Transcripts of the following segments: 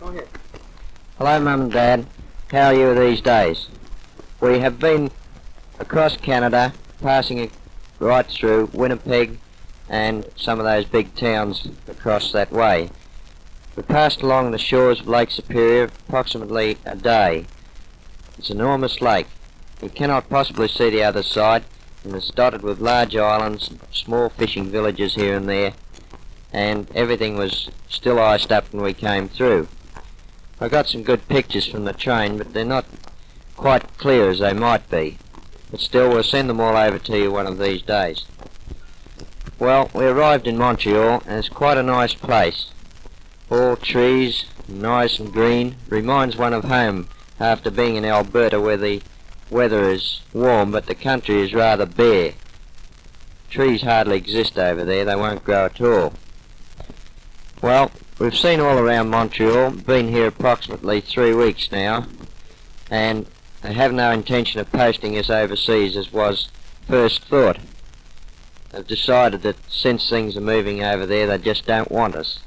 Go ahead. Hello, Mum and Dad. How are you these days? We have been across Canada, passing right through Winnipeg and some of those big towns across that way. We passed along the shores of Lake Superior approximately a day. It's an enormous lake. You cannot possibly see the other side, and it's dotted with large islands, small fishing villages here and there, and everything was still iced up when we came through. I got some good pictures from the train, but they're not quite clear as they might be. But still, we'll send them all over to you one of these days. Well, we arrived in Montreal, and it's quite a nice place. All trees, nice and green, reminds one of home after being in Alberta where the weather is warm but the country is rather bare. Trees hardly exist over there, they won't grow at all. Well, we've seen all around Montreal, been here approximately 3 weeks now, and I have no intention of posting us overseas as was first thought. I've decided that since things are moving over there, they just don't want us.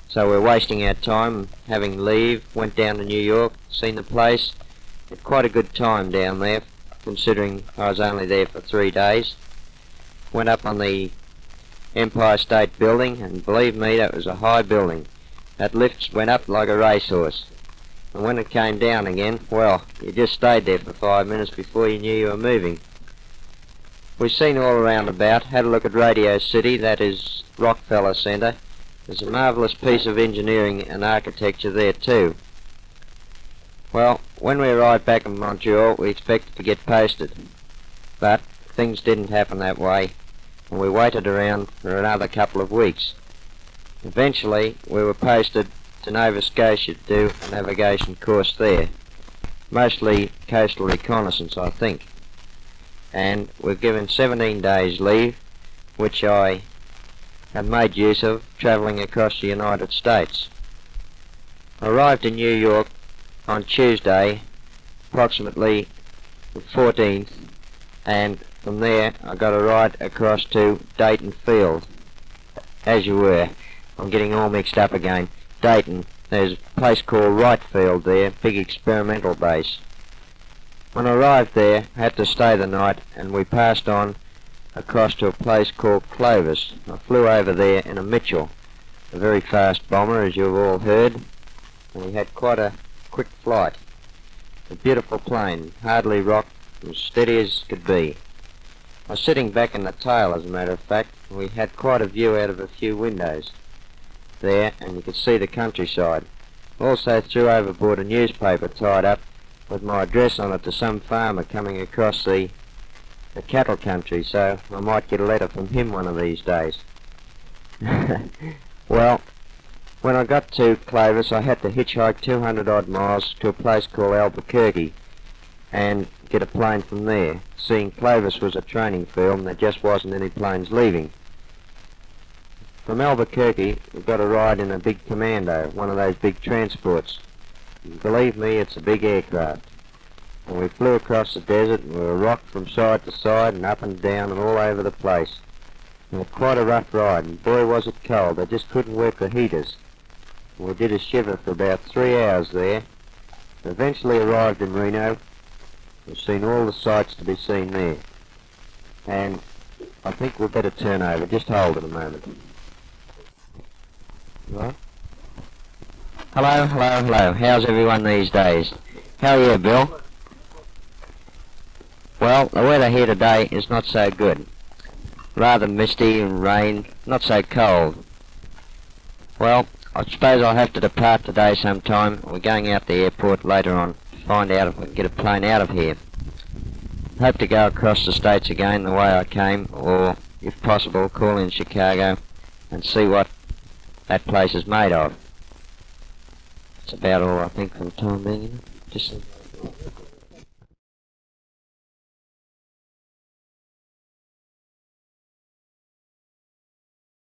So we're wasting our time having leave, went down to New York, seen the place, had quite a good time down there, considering I was only there for 3 days. Went up on the Empire State Building, and believe me, that was a high building. That lift went up like a racehorse. And when it came down again, well, you just stayed there for 5 minutes before you knew you were moving. We've seen all around about, had a look at Radio City, that is Rockefeller Centre. There's a marvellous piece of engineering and architecture there too. Well, when we arrived back in Montreal, we expected to get posted. But things didn't happen that way, and we waited around for another couple of weeks. Eventually, we were posted to Nova Scotia to do a navigation course there. Mostly coastal reconnaissance, I think. And we're given 17 days leave, which I had made use of travelling across the United States. I arrived in New York on Tuesday, approximately the 14th, and from there I got a ride across to Dayton Field. As you were, I'm getting all mixed up again. Dayton, there's a place called Wright Field there, big experimental base. When I arrived there, I had to stay the night, and we passed on across to a place called Clovis. I flew over there in a Mitchell, a very fast bomber, as you've all heard, and we had quite a quick flight. A beautiful plane, hardly rocked, as steady as could be. I was sitting back in the tail, as a matter of fact, and we had quite a view out of a few windows there, and you could see the countryside. Also threw overboard a newspaper tied up with my address on it to some farmer coming across the cattle country, so I might get a letter from him one of these days. Well, when I got to Clovis, I had to hitchhike 200 odd miles to a place called Albuquerque and get a plane from there, seeing Clovis was a training field and there just wasn't any planes leaving. From Albuquerque, we got a ride in a big Commando, one of those big transports. And believe me, it's a big aircraft. And we flew across the desert, and we were rocked from side to side and up and down and all over the place. We had quite a rough ride, and boy was it cold. I just couldn't work the heaters. And we did a shiver for about 3 hours there. Eventually arrived in Reno. We've seen all the sights to be seen there. And I think we'd better turn over. Just hold it a moment. Right. Hello, hello, hello. How's everyone these days? How are you, Bill? Well, the weather here today is not so good. Rather misty and rain, not so cold. Well, I suppose I'll have to depart today sometime. We're going out the airport later on to find out if we can get a plane out of here. Hope to go across the States again the way I came, or, if possible, call in Chicago and see what that place is made of. That's about all I think for the time being. Just